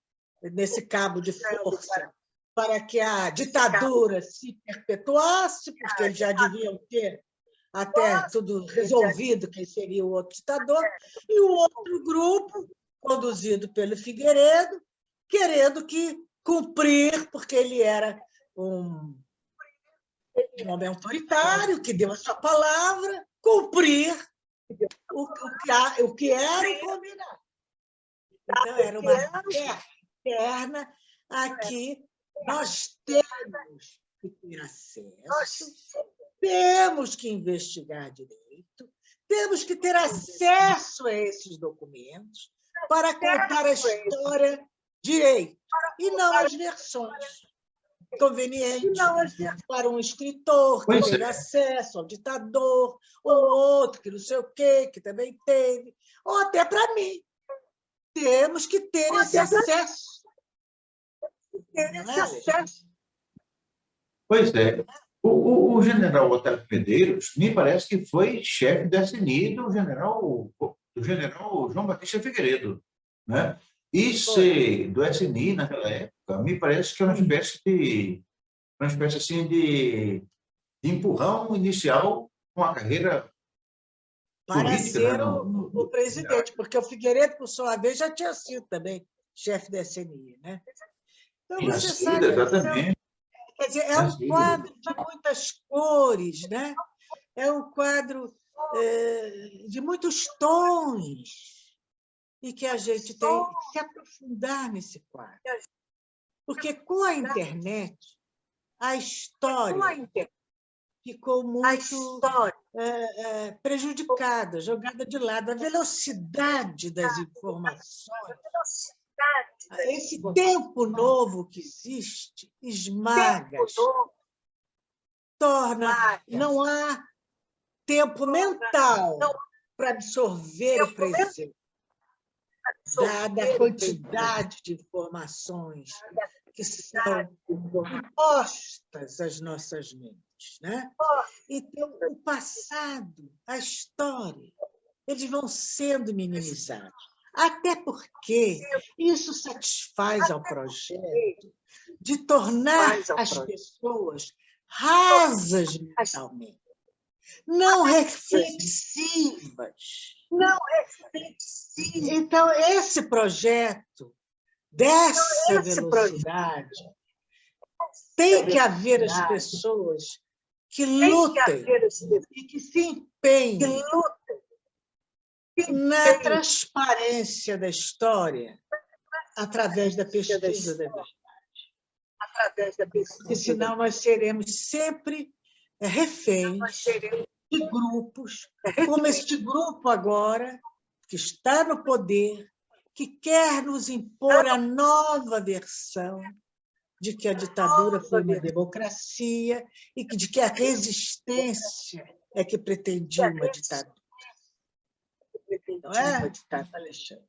nesse cabo de força, para que a ditadura se perpetuasse, porque eles já deviam ter até tudo resolvido quem seria o outro ditador, e o outro grupo conduzido pelo Figueiredo, querendo cumprir, porque ele era um homem autoritário, que deu a sua palavra, cumprir o que era o combinado. Então, era uma guerra interna a que nós temos que ter acesso, temos que investigar direito, temos que ter acesso a esses documentos para contar a história direito, e não as versões convenientes para um escritor que teve acesso ao ditador, ou outro que não sei o quê, que também teve, ou até para mim. Temos que ter esse acesso. Pois é. O general Otávio Medeiros me parece que foi chefe da SNI do general João Batista Figueiredo, né? E ser do SNI naquela época me parece que é uma espécie assim de empurrão inicial com a carreira para política, ser né? o presidente, porque o Figueiredo, por sua vez, já tinha sido também chefe da SNI, né? Então, você sabe, exatamente. Quer dizer, é um quadro de muitas cores, né? É um quadro de muitos tons, e que a gente tem que se aprofundar nesse quadro. Porque com a internet, a história ficou muito prejudicada, jogada de lado. A velocidade das informações, esse tempo novo que existe, esmaga, torna, não há tempo mental para absorver o presente, dada a quantidade de informações que são impostas às nossas mentes, né? Então, o passado, a história, eles vão sendo minimizados. Até porque isso satisfaz ao projeto de tornar as pessoas rasas mentalmente, não reflexivas. Então, esse projeto, dessa velocidade, tem que haver as pessoas que lutem e que se empenhem na transparência da história através da pesquisa da verdade. Porque senão nós seremos sempre reféns de grupos, como este grupo agora, que está no poder, que quer nos impor a nova versão de que a ditadura foi uma democracia e de que a resistência é que pretendia uma ditadura. Não é, Alexandre?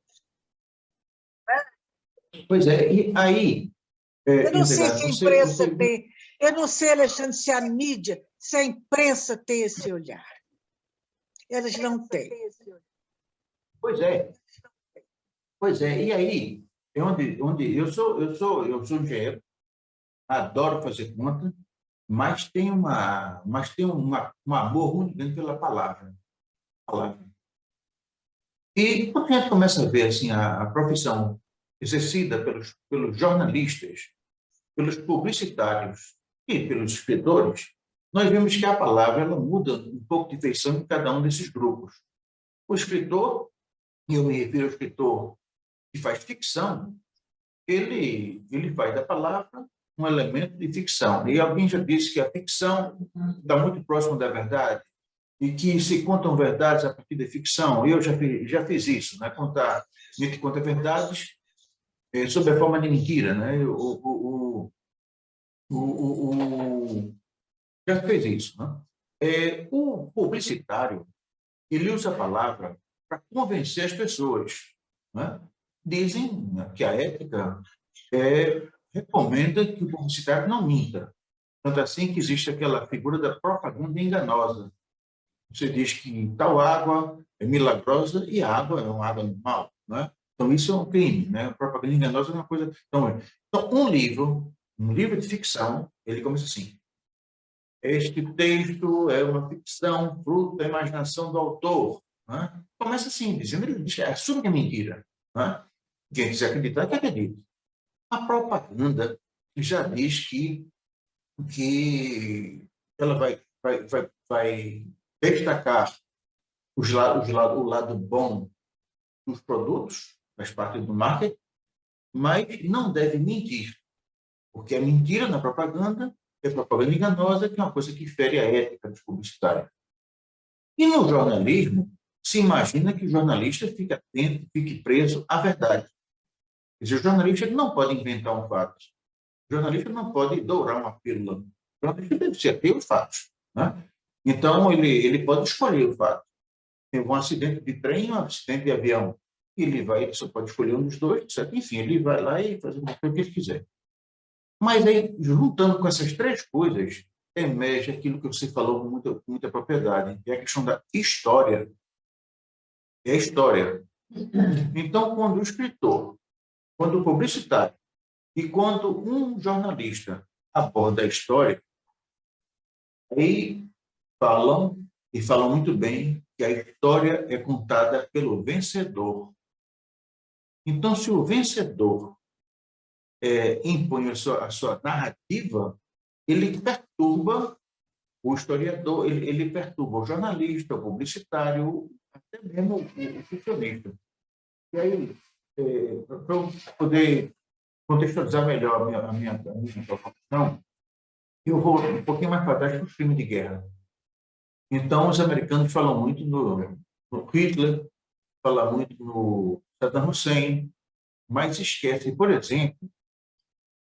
Pois é, e aí... Eu não sei se a imprensa tem... Eu não sei, Alexandre, se a mídia, se a imprensa tem esse olhar. Eles não têm. Pois é. Pois é, e aí, onde eu sou engenheiro, adoro fazer conta, mas tem um amor muito grande pela palavra. E quando a gente começa a ver assim, a profissão exercida pelos jornalistas, pelos publicitários e pelos escritores, nós vemos que a palavra ela muda um pouco de feição em cada um desses grupos. O escritor, e eu me refiro ao escritor que faz ficção, ele faz da palavra um elemento de ficção. E alguém já disse que a ficção está muito próxima da verdade e que se contam verdades a partir da ficção. Eu já fiz isso, né? A gente conta verdades sob a forma de mentira, né? Já fez isso, né? O publicitário, ele usa a palavra para convencer as pessoas, né? Dizem que a ética recomenda que o publicitário não minta. Tanto assim que existe aquela figura da propaganda enganosa. Você diz que tal água é milagrosa e a água é uma água normal, né? Então, isso é um crime, né? A propaganda enganosa é uma coisa... Então, um livro de ficção, ele começa assim: este texto é uma ficção fruto da imaginação do autor, né? Começa assim, dizendo, ele assume que é mentira. Né? Quem quiser acreditar, que acredite. A propaganda já diz que ela vai destacar o lado bom dos produtos, faz parte do marketing, mas não deve mentir, porque a mentira na propaganda é propaganda enganosa, que é uma coisa que fere a ética dos publicitários. E no jornalismo, se imagina que o jornalista fique atento, fique preso à verdade. Quer dizer, o jornalista não pode inventar um fato. O jornalista não pode dourar uma pílula. O jornalista deve ser ter os fatos. Né? Então, ele pode escolher o fato. Tem um acidente de trem, um acidente de avião. Ele só pode escolher um dos dois, certo? Enfim, ele vai lá e faz o que ele quiser. Mas aí, juntando com essas três coisas, emerge aquilo que você falou com muita propriedade, que é a questão da história. É a história. Então, quando o escritor, quando o publicitário e quando um jornalista aborda a história, aí falam, e falam muito bem, que a história é contada pelo vencedor. Então, se o vencedor impõe a sua narrativa, ele perturba o historiador, ele perturba o jornalista, o publicitário, até mesmo o ficcionista. E aí, para eu poder contextualizar melhor a minha proposição, eu vou um pouquinho mais para trás para o filme de guerra. Então, os americanos falam muito no Hitler, falam muito no Saddam Hussein, mas esquecem, por exemplo,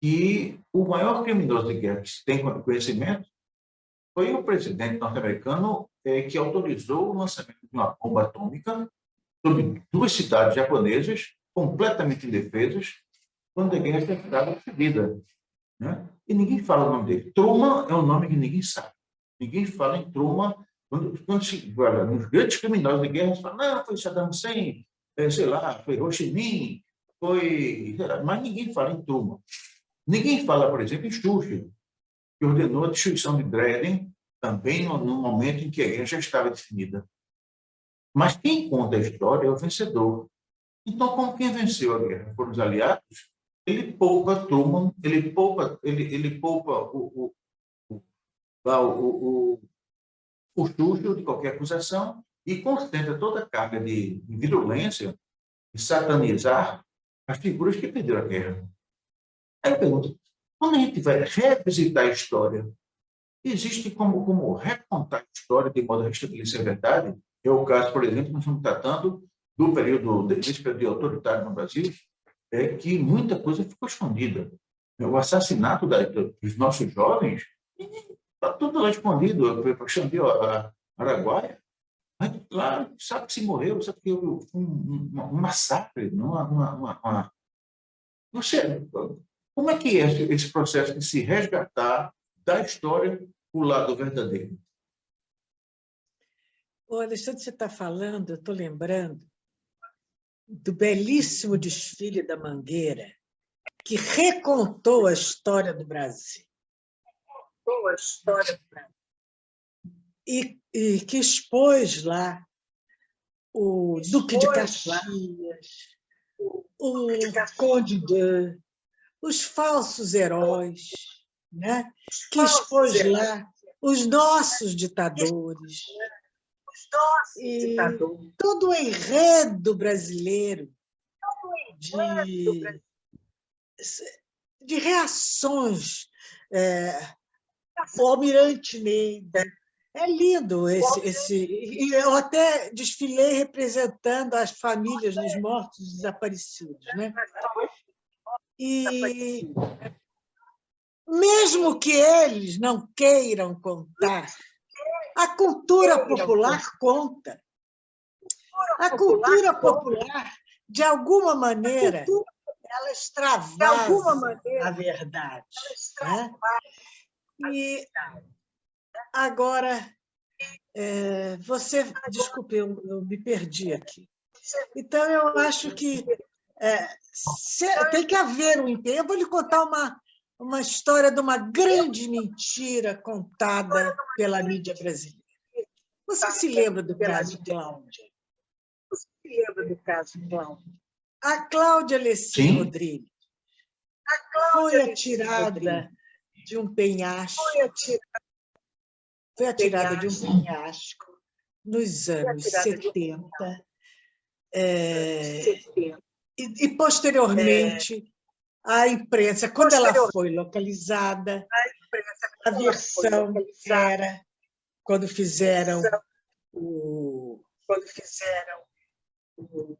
que o maior criminoso de guerra que se tem conhecimento foi o presidente norte-americano que autorizou o lançamento de uma bomba atômica sobre 2 cidades japonesas, completamente indefesas, quando a guerra estava decidida. Né? E ninguém fala o nome dele. Truman é um nome que ninguém sabe. Ninguém fala em Truman. Quando se fala nos grandes criminosos de guerra, se fala, não, foi Saddam Hussein, sei lá, foi Ho Chi Minh, foi... Mas ninguém fala em Truman. Ninguém fala, por exemplo, em Churchill, que ordenou a destruição de Dresden, também no momento em que a guerra já estava definida. Mas quem conta a história é o vencedor. Então, como quem venceu a guerra foram os aliados, ele poupa Truman, ele poupa o Churchill de qualquer acusação e concentra toda a carga de virulência e satanizar as figuras que perderam a guerra. Aí eu pergunto, quando a gente vai revisitar a história, existe como recontar a história de modo a restabelecer a verdade? É o caso, por exemplo, que nós estamos tratando do período, desse período autoritário no Brasil, que muita coisa ficou escondida. O assassinato dos nossos jovens está tudo lá escondido. Para Xandri, Araguaia, mas lá sabe que se morreu, sabe que houve um massacre. Você, como é que é esse processo de se resgatar da história o lado verdadeiro? O Alexandre, você está falando, eu estou lembrando do belíssimo desfile da Mangueira, que recontou a história do Brasil. E que expôs lá o Duque de Caxias, o Conde de, os falsos heróis, né? Que expôs lá os nossos ditadores, e todo o enredo brasileiro de reações, o Almirante Ney. É lindo e eu até desfilei representando as famílias dos mortos desaparecidos, né? E mesmo que eles não queiram contar, a cultura popular conta. A cultura popular, de alguma maneira, ela extravasa a verdade. Né? E agora, desculpe, eu me perdi aqui. Então, eu acho que tem que haver um empenho. Eu vou lhe contar uma história de uma grande mentira contada pela mídia brasileira. Você se lembra do caso Cláudia? A Cláudia Leci Sim. Rodrigues foi atirada de um penhasco. Foi atirada de um penhasco nos anos 70. E, posteriormente, a imprensa, quando ela foi localizada, a versão era, quando fizeram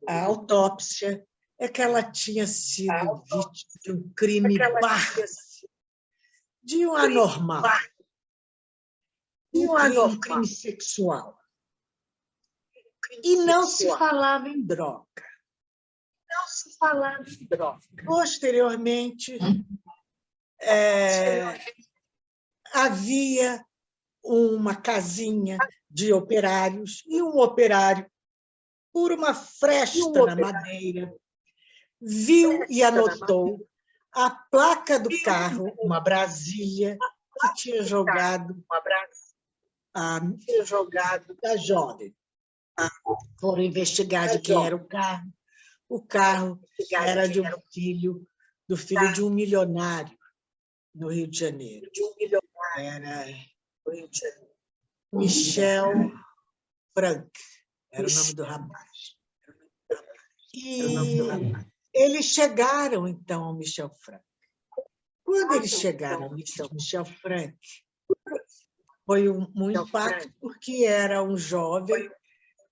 a autópsia, é que ela tinha sido vítima de um crime bárbaro, de um anormal, um crime sexual. E não se falava em droga. Posteriormente, havia uma casinha de operários, e um operário, por uma fresta na madeira, viu e anotou a placa do carro, uma Brasília, que tinha jogado a jovem. Foram investigar de quem era o carro. O carro era do filho de um milionário no Rio de Janeiro. Era Michel Frank, era o nome do rapaz. E eles chegaram, então, ao Michel Frank. Quando eles chegaram ao Michel Frank, foi um impacto, porque era um jovem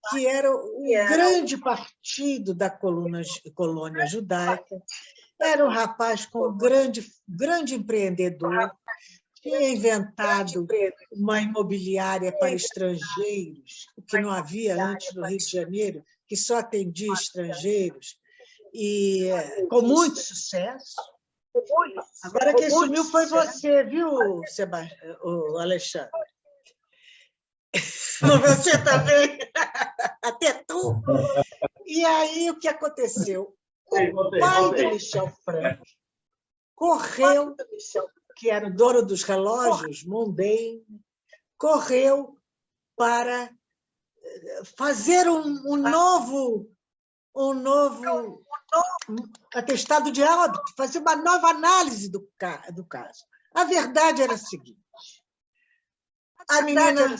que era o grande partido da colônia judaica, era um rapaz com um grande empreendedor, tinha inventado uma imobiliária para estrangeiros, o que não havia antes no Rio de Janeiro, que só atendia estrangeiros, e com muito sucesso. Agora quem sumiu foi você, viu, Alexandre? Você também, até tu. E aí, o que aconteceu? O pai do Michel Frank correu, que era o dono dos relógios, Mondane, correu para fazer um novo atestado de óbito, fazer uma nova análise do caso. A verdade era a seguinte: a menina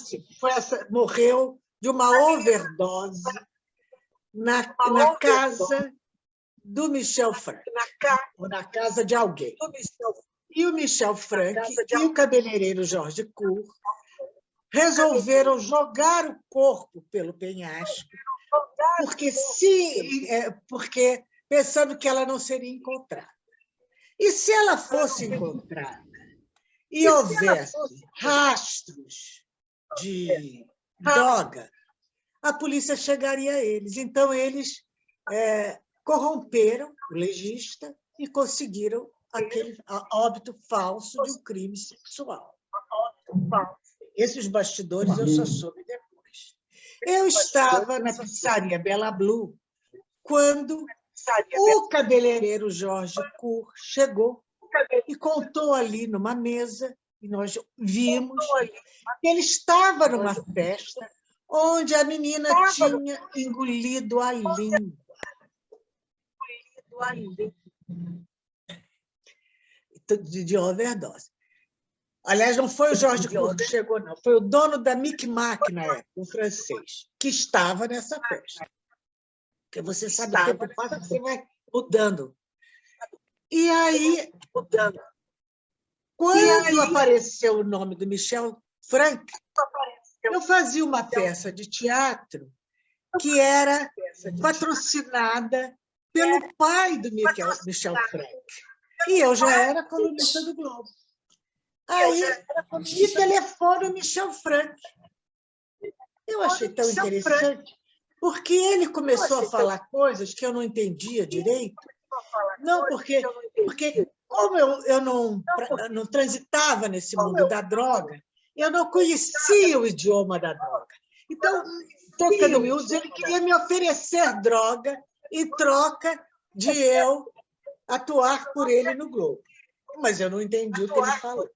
morreu de uma overdose na casa do Michel Frank, ou na casa de alguém. E o Michel Frank e o cabeleireiro Jorge Cour resolveram jogar o corpo pelo penhasco, porque pensando que ela não seria encontrada. E se ela fosse encontrada e houvesse rastros de droga, a polícia chegaria a eles. Então, eles corromperam o legista e conseguiram aquele óbito falso de um crime sexual. Esses bastidores eu só soube depois. Eu estava na pizzaria Bela Blue quando o cabeleireiro Jorge Cour chegou e contou ali numa mesa, e nós vimos que ele estava numa festa onde a menina tinha engolido a língua. De overdose. Aliás, não foi o Jorge Cour que chegou, não. Foi o dono da Micmac, na época, um francês, que estava nessa festa. Porque você sabe, o tempo passa, você vai mudando. E aí, quando apareceu o nome do Michel Frank, eu fazia uma peça de teatro que era patrocinada pelo pai do Michel Frank. E eu já era colunista do Globo. Aí me telefona o Michel Frank. Eu achei tão interessante, porque ele começou a falar coisas que eu não entendia direito. Não, porque como eu não transitava nesse mundo da droga, eu não conhecia o idioma da droga. Então, tocando miúdos, ele queria me oferecer droga em troca de eu atuar por ele no Globo. Mas eu não entendi o que ele falou.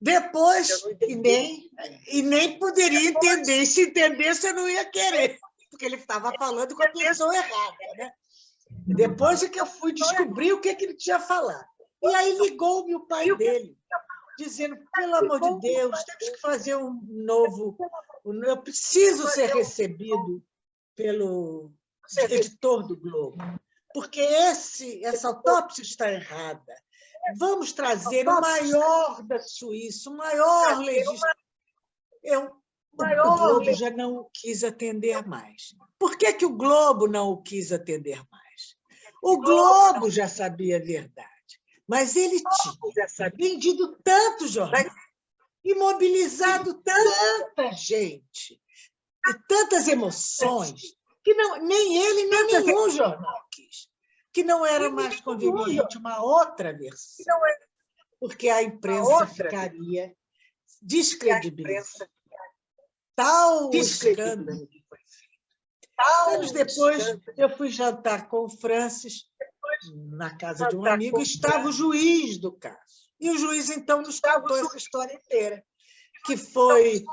Depois, e nem poderia entender. E se entendesse, eu não ia querer, porque ele estava falando com a pessoa errada. Né? Depois é que eu fui descobrir o que ele tinha falado. E aí ligou-me o pai dele, dizendo, pelo amor de Deus, temos que fazer um novo... Eu preciso ser recebido pelo editor do Globo, porque essa autópsia está errada. Vamos trazer o maior da Suíça, o maior legista. O Globo já não o quis atender mais. Por que o Globo não o quis atender mais? O Globo já sabia a verdade, mas ele tinha vendido tanto jornal e mobilizado tanta gente e tantas emoções que nem ele, nem nenhum jornal quis, que não era mais conveniente uma outra versão, porque a imprensa ficaria descredibilizada. Tal escândalo que foi feito. Anos depois, eu fui jantar com o Francis na casa de um amigo, e estava o juiz do caso. E o juiz, então, nos contou essa história inteira, que foi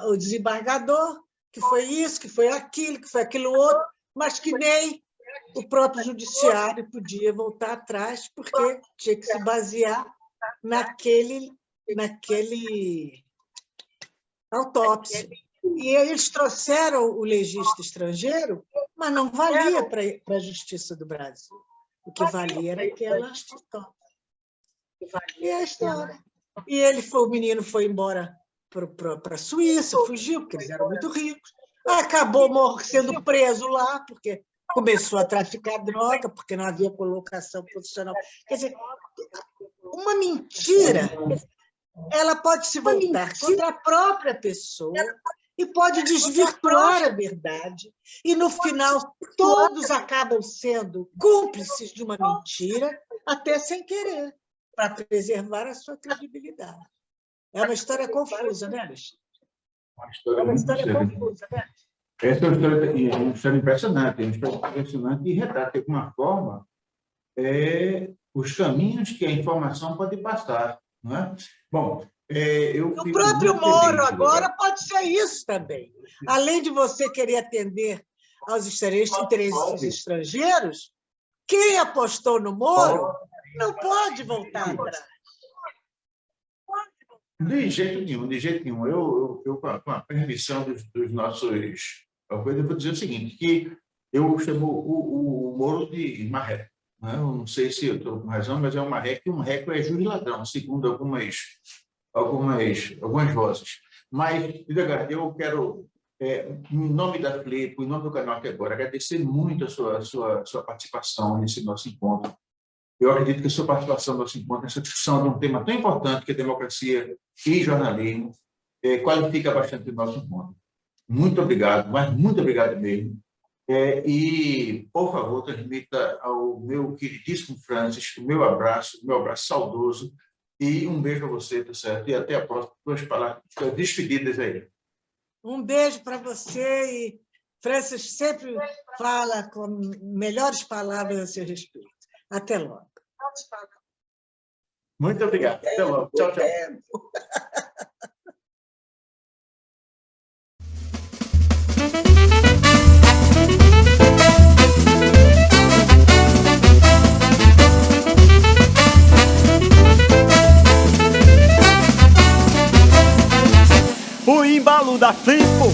o desembargador, que foi isso, que foi aquilo outro, mas que nem o próprio judiciário podia voltar atrás, porque tinha que se basear naquele autópsia. E eles trouxeram o legista estrangeiro, mas não valia para a Justiça do Brasil. O que valia era aquela autópsia. E a história. E o menino foi embora para a Suíça, fugiu, porque eles eram muito ricos. Acabou sendo preso lá, porque começou a traficar droga, porque não havia colocação profissional. Quer dizer, uma mentira, ela pode se voltar contra a própria pessoa e pode desvirtuar a verdade. E, no final, todos acabam sendo cúmplices de uma mentira, até sem querer, para preservar a sua credibilidade. É uma história confusa, né, Alexandre? Uma história confusa, né? Essa é uma história impressionante, e retrata, de alguma forma, os caminhos que a informação pode passar. Não é? Bom, o próprio Moro agora pode ser isso também. Além de você querer atender aos interesses estrangeiros, quem apostou no Moro não pode voltar atrás. De jeito nenhum. Eu com a permissão dos nossos... Eu vou dizer o seguinte, que eu chamo o Moro de marreco. Né? Eu não sei se eu estou com razão, mas é um marreco, e um marreco é juiz ladrão, segundo algumas vozes. Mas, eu quero, em nome da Flepo, em nome do canal aqui agora, agradecer muito a sua participação nesse nosso encontro. Eu acredito que a sua participação no nosso encontro, essa discussão de um tema tão importante que é democracia e jornalismo, qualifica bastante o nosso encontro. Muito obrigado, mas muito obrigado mesmo. E, por favor, transmita ao meu queridíssimo Francis o meu abraço saudoso, e um beijo a você, tá certo? E até a próxima. Duas palavras despedidas aí. Um beijo para você, e Francis sempre fala com melhores palavras a seu respeito. Até logo. Muito obrigado. Até logo. Tchau, tchau. O embalo da Flipo,